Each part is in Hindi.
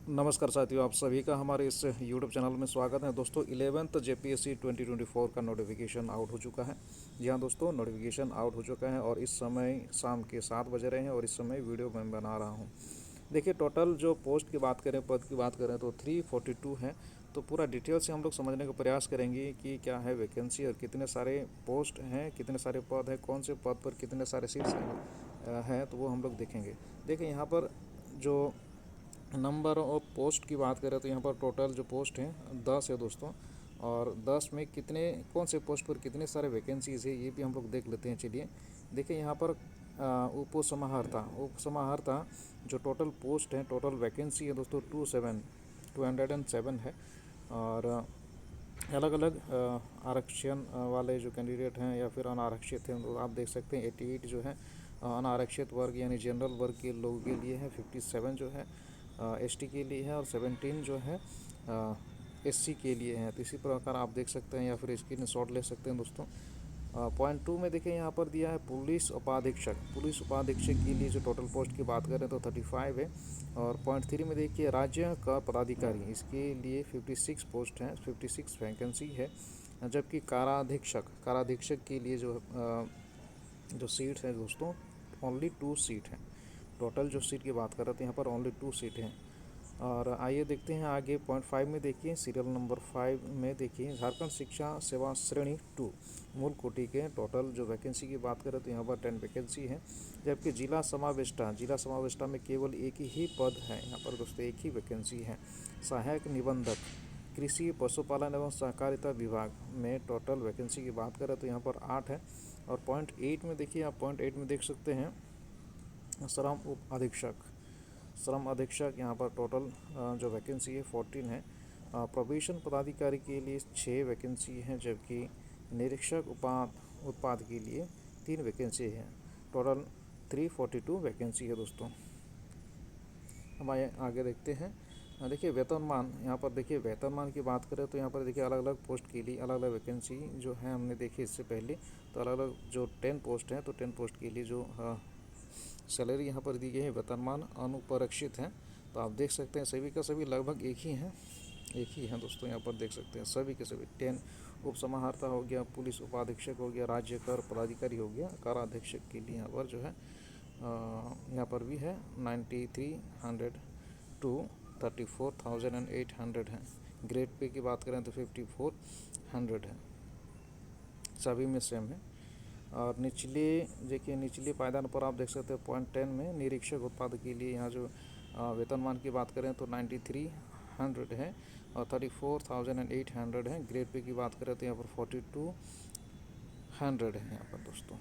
नमस्कार साथियों, आप सभी का हमारे इस यूट्यूब चैनल में स्वागत है। दोस्तों 11th जेपीएससी 2024 का नोटिफिकेशन आउट हो चुका है। जी हाँ दोस्तों, नोटिफिकेशन आउट हो चुका है और इस समय शाम के 7 बज रहे हैं और इस समय वीडियो मैं बना रहा हूँ। देखिए, टोटल जो पोस्ट की बात करें, पद की बात करें तो 342 है। तो पूरा डिटेल से हम लोग समझने का प्रयास करेंगे कि क्या है वैकेंसी और कितने सारे पोस्ट हैं, कितने सारे पद हैं, कौन से पद पर कितने सारे सीट्स हैं, तो वो हम लोग देखेंगे। देखिए यहाँ पर जो नंबर ऑफ पोस्ट की बात करें तो यहाँ पर टोटल जो पोस्ट हैं 10 है दोस्तों। और 10 में कितने कौन से पोस्ट पर कितने सारे वैकेंसीज़ है ये भी हम लोग देख लेते हैं। चलिए देखिए यहाँ पर उपसमाहर्ता जो टोटल पोस्ट हैं, टोटल वैकेंसी है दोस्तों 207 है। और अलग अलग आरक्षण वाले जो कैंडिडेट हैं या फिर अनारक्षित हैं, तो आप देख सकते हैं 88 जो है अनारक्षित वर्ग यानी जनरल वर्ग के लोगों के लिए है, 57 जो है एसटी के लिए है और 17 जो है एससी के लिए है। तो इसी प्रकार आप देख सकते हैं या फिर इसकी शॉट ले सकते हैं दोस्तों। पॉइंट 2 में देखिए यहाँ पर दिया है पुलिस उपाधीक्षक। पुलिस उपाधीक्षक के लिए जो टोटल पोस्ट की बात करें तो 35 है। और पॉइंट 3 में देखिए राज्य का पदाधिकारी, इसके लिए 56 पोस्ट हैं, 56 वैकेंसी है। जबकि काराधीक्षक के लिए जो सीट है दोस्तों, ओनली 2 सीट है। टोटल जो सीट की बात कर रहे थे यहाँ पर ओनली 2 सीट हैं। और आइए देखते हैं आगे। पॉइंट 5 में देखिए, सीरियल नंबर 5 में देखिए झारखंड शिक्षा सेवा श्रेणी 2 मूल कोटि के टोटल जो वैकेंसी की बात करें तो यहाँ पर 10 वैकेंसी है। जबकि जिला समाविष्टा में केवल एक ही पद है। यहाँ पर दोस्तों एक ही वैकेंसी है। सहायक निबंधक कृषि पशुपालन एवं सहकारिता विभाग में टोटल वैकेंसी की बात करें तो यहाँ पर 8 है। और पॉइंट 8 में देखिए, आप पॉइंट 8 में देख सकते हैं श्रम अधीक्षक यहाँ पर टोटल जो वैकेंसी है 14 है। प्रोबेशन पदाधिकारी के लिए 6 वैकेंसी हैं। जबकि निरीक्षक उत्पाद के लिए 3 वैकेंसी है। टोटल 342 वैकेंसी है दोस्तों। अब आगे देखते हैं। देखिए वेतनमान, यहाँ पर देखिए वेतनमान की बात करें तो यहाँ पर देखिए अलग अलग पोस्ट के लिए अलग अलग वैकेंसी जो है हमने देखी इससे पहले। तो अलग अलग जो 10 पोस्ट हैं, तो 10 पोस्ट के लिए जो सैलरी यहाँ पर दी गई है, वेतनमान अनुपरक्षित है। तो आप देख सकते हैं सभी का सभी लगभग एक ही है दोस्तों। यहाँ पर देख सकते हैं सभी के सभी 10 उपसमाहर्ता हो गया, पुलिस उपाधीक्षक हो गया, राज्य कर पदाधिकारी हो गया, काराध्यक्षक के लिए यहाँ पर जो है यहाँ पर भी है 9300 टू 34,800 है। ग्रेड पे की बात करें तो 5400 है, सभी में सेम है। और निचले पायदान पर आप देख सकते हैं पॉइंट 10 में निरीक्षक उत्पाद के लिए यहाँ जो वेतनमान की बात करें तो 9300 है और 34,800 है। ग्रेड पे की बात करें तो यहाँ पर 4200 है यहाँ पर दोस्तों।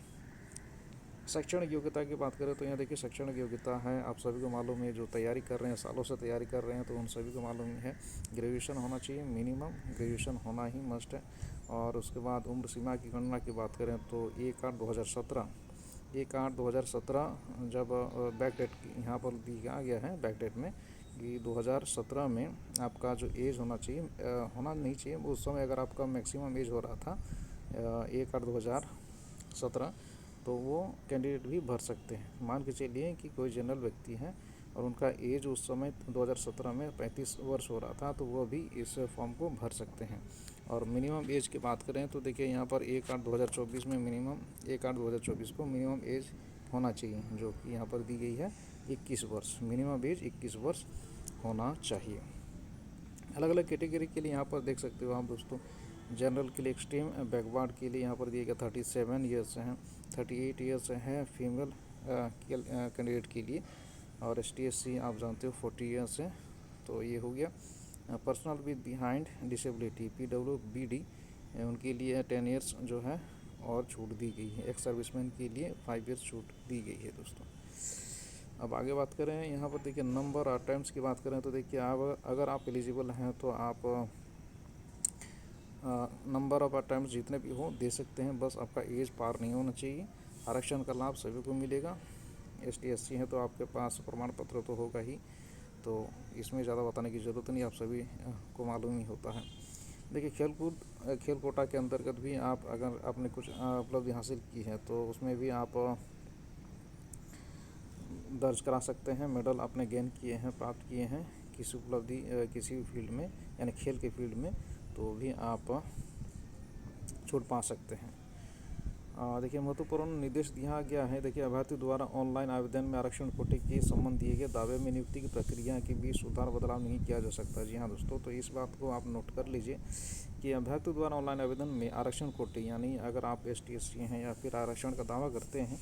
शैक्षणिक योग्यता की बात करें तो यहाँ देखिए शैक्षणिक योग्यता है, आप सभी को मालूम है, जो तैयारी कर रहे हैं, सालों से तैयारी कर रहे हैं, तो उन सभी को मालूम है ग्रेजुएशन होना चाहिए, मिनिमम ग्रेजुएशन होना ही मस्ट है। और उसके बाद उम्र सीमा की गणना की बात करें तो 1/8/2017 जब बैक डेट यहाँ पर दिया गया है बैक डेट में कि 2017 में आपका जो एज होना चाहिए, होना नहीं चाहिए उस समय, अगर आपका मैक्सिमम एज हो रहा था 1/8/2017 तो वो कैंडिडेट भी भर सकते हैं। मान के चलिए कि कोई जनरल व्यक्ति है और उनका एज उस समय 2017 में 35 वर्ष हो रहा था, तो वो भी इस फॉर्म को भर सकते हैं। और मिनिमम एज की बात करें तो देखिए यहाँ पर 1/8/2024 में मिनिमम 1/8/2024 को मिनिमम एज होना चाहिए, जो कि यहाँ पर दी गई है 21 वर्ष। मिनिमम एज 21 वर्ष होना चाहिए। अलग अलग कैटेगरी के लिए यहाँ पर देख सकते हो आप दोस्तों। जनरल के लिए एक्सट्रीम बैकवर्ड के लिए यहाँ पर दिए गए 37 ईयर्स हैं, 38 ईयर्स हैं फीमेल कैंडिडेट के लिए। और ST/SC आप जानते हो 40 ईयर्स है। तो ये हो गया। Personal with behind disability PWBD उनके लिए 10 ईयर्स जो है और छूट दी गई है। एक्स सर्विसमैन के लिए 5 ईयर्स छूट दी गई है दोस्तों। अब आगे बात करें यहाँ पर देखिए नंबर और टाइम्स की बात करें तो देखिए आप अगर आप एलिजिबल हैं तो आप नंबर ऑफ अटैम्प्ट जितने भी हो दे सकते हैं, बस आपका एज पार नहीं होना चाहिए। आरक्षण का लाभ सभी को मिलेगा। ST/SC है तो आपके पास प्रमाण पत्र तो होगा ही, तो इसमें ज़्यादा बताने की ज़रूरत नहीं, आप सभी को मालूम ही होता है। देखिए खेल कोटा के अंतर्गत भी आप अगर आपने कुछ उपलब्धि हासिल की है तो उसमें भी आप दर्ज करा सकते हैं। मेडल आपने गेन किए हैं, प्राप्त किए हैं किसी उपलब्धि किसी भी फील्ड में यानी खेल के फील्ड में, तो भी आप छूट पा सकते हैं। देखिए महत्वपूर्ण निर्देश दिया गया है। देखिए अभ्यर्थी द्वारा ऑनलाइन आवेदन में आरक्षण कोटे के संबंध दिए गए दावे में नियुक्ति की प्रक्रिया के बीच सुधार बदलाव नहीं किया जा सकता। जी हाँ दोस्तों, तो इस बात को आप नोट कर लीजिए कि अभ्यर्थी द्वारा ऑनलाइन आवेदन में आरक्षण कोटे यानी अगर आप ST SC हैं या फिर आरक्षण का दावा करते हैं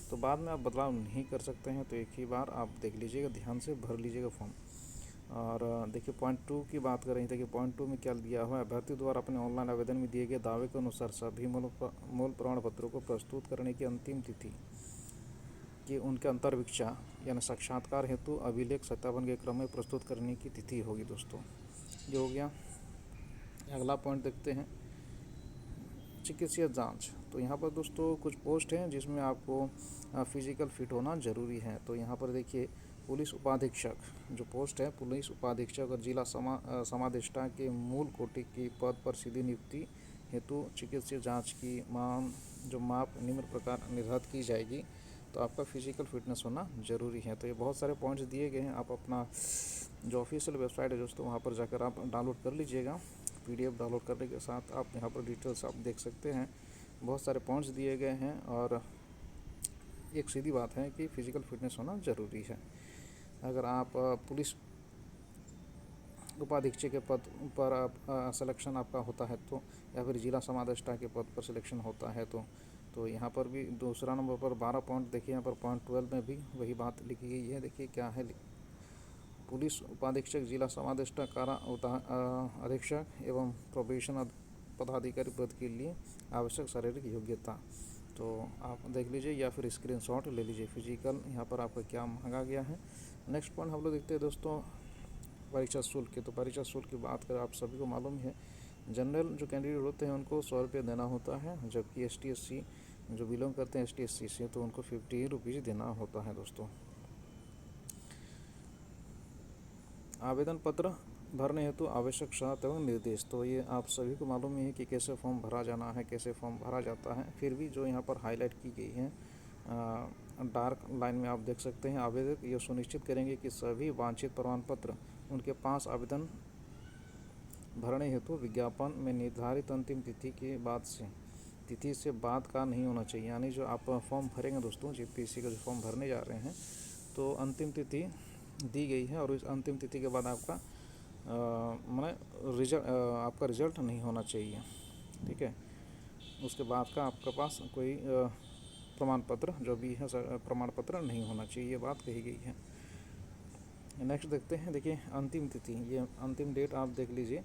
तो बाद में आप बदलाव नहीं कर सकते हैं। तो एक ही बार आप देख लीजिएगा, ध्यान से भर लीजिएगा फॉर्म। और देखिए पॉइंट 2 की बात कर रही थी कि पॉइंट 2 में क्या दिया हुआ है, अभ्यर्थी द्वारा अपने ऑनलाइन आवेदन में दिए गए दावे के अनुसार सभी मूल प्रमाण पत्रों को प्रस्तुत करने की अंतिम तिथि कि उनके अंतर्वीक्षा यानी साक्षात्कार हेतु अभिलेख सत्यापन के क्रम में प्रस्तुत करने की तिथि होगी। दोस्तों ये हो गया। अगला पॉइंट देखते हैं, चिकित्सीय जांच। तो यहाँ पर दोस्तों कुछ पोस्ट हैं जिसमें आपको फिजिकल फिट होना ज़रूरी है। तो यहाँ पर देखिए पुलिस उपाधीक्षक जो पोस्ट है, पुलिस उपाधीक्षक और जिला समादेष्टा के मूल कोटि की पद पर सीधी नियुक्ति हेतु चिकित्सीय जांच की माप निम्न प्रकार निर्धारित की जाएगी। तो आपका फिजिकल फिटनेस होना ज़रूरी है। तो ये बहुत सारे पॉइंट्स दिए गए हैं, आप अपना जो ऑफिशियल वेबसाइट है दोस्तों वहाँ पर जाकर आप डाउनलोड कर लीजिएगा। PDF डाउनलोड करने के साथ आप यहाँ पर डिटेल्स आप देख सकते हैं, बहुत सारे पॉइंट्स दिए गए हैं। और एक सीधी बात है कि फिजिकल फिटनेस होना ज़रूरी है। अगर आप पुलिस उपाधीक्षक के पद पर सिलेक्शन आपका होता है तो, या फिर जिला समादेष्टा के पद पर सिलेक्शन होता है तो यहाँ पर भी दूसरा नंबर पर 12 पॉइंट देखिए, यहाँ पर पॉइंट 12 में भी वही बात लिखी गई है। देखिए क्या है, पुलिस उपाधीक्षक जिला समादेष्टा कारा अधीक्षक एवं प्रोबेशन पदाधिकारी पद के लिए आवश्यक शारीरिक योग्यता। तो आप देख लीजिए या फिर स्क्रीनशॉट ले लीजिए फिजिकल यहाँ पर आपका क्या मांगा गया है। नेक्स्ट पॉइंट हम लोग देखते हैं दोस्तों, परीक्षा शुल्क की। तो परीक्षा शुल्क की बात करें, आप सभी को मालूम है जनरल जो कैंडिडेट होते हैं उनको 100 रुपये देना होता है, जबकि ST SC जो बिलोंग करते हैं ST SC से तो उनको 50 रुपीज़ देना होता है। दोस्तों आवेदन पत्र भरने हेतु आवश्यक शर्त एवं निर्देश। तो ये आप सभी को मालूम ही है कि कैसे फॉर्म भरा जाना है, कैसे फॉर्म भरा जाता है। फिर भी जो यहाँ पर हाईलाइट की गई है डार्क लाइन में आप देख सकते हैं, आवेदक ये सुनिश्चित करेंगे कि सभी वांछित प्रमाण पत्र उनके पास आवेदन भरने हेतु विज्ञापन में निर्धारित अंतिम तिथि से बाद का नहीं होना चाहिए। यानी जो आप फॉर्म भरेंगे दोस्तों, GPSC का जो फॉर्म भरने जा रहे हैं तो अंतिम तिथि दी गई है और इस अंतिम तिथि के बाद आपका आपका रिजल्ट नहीं होना चाहिए। ठीक है, उसके बाद का आपके पास कोई प्रमाण पत्र जो भी है प्रमाण पत्र नहीं होना चाहिए, ये बात कही गई है। नेक्स्ट देखते हैं, देखिए अंतिम तिथि, ये अंतिम डेट आप देख लीजिए।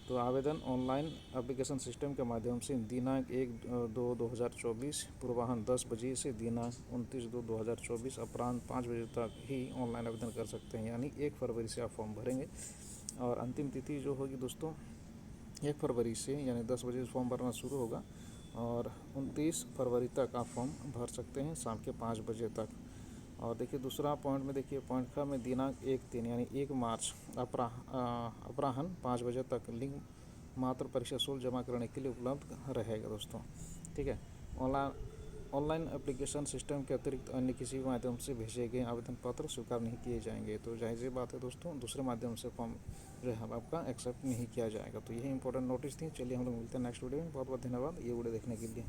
तो आवेदन ऑनलाइन एप्लीकेशन सिस्टम के माध्यम से दिनांक 1/2/2024 पूर्वाह्न 10 बजे से दिनांक 29/2/2024 अपराह्न 5 बजे तक ही ऑनलाइन आवेदन कर सकते हैं। यानी 1 फरवरी से आप फॉर्म भरेंगे और अंतिम तिथि जो होगी दोस्तों 1 फरवरी से, यानी 10 बजे से फॉर्म भरना शुरू होगा और 29 फरवरी तक आप फॉर्म भर सकते हैं शाम के 5 बजे तक। और देखिए दूसरा पॉइंट में देखिए पॉइंट का में दिनांक 1/3 यानी 1 मार्च अपराह्न 5 बजे तक लिंक मात्र परीक्षा शुल्क जमा करने के लिए उपलब्ध रहेगा। दोस्तों ठीक है, ऑनलाइन एप्लीकेशन सिस्टम के अतिरिक्त अन्य किसी भी माध्यम से भेजे गए आवेदन पत्र स्वीकार नहीं किए जाएंगे। तो जाहिर सी बात है दोस्तों, दूसरे माध्यम से फॉर्म जो है आपका एक्सेप्ट नहीं किया जाएगा। तो यही इंपॉर्टेंट नोटिस थी। चलिए हम लोग मिलते हैं नेक्स्ट वीडियो में। बहुत बहुत धन्यवाद ये वीडियो देखने के लिए।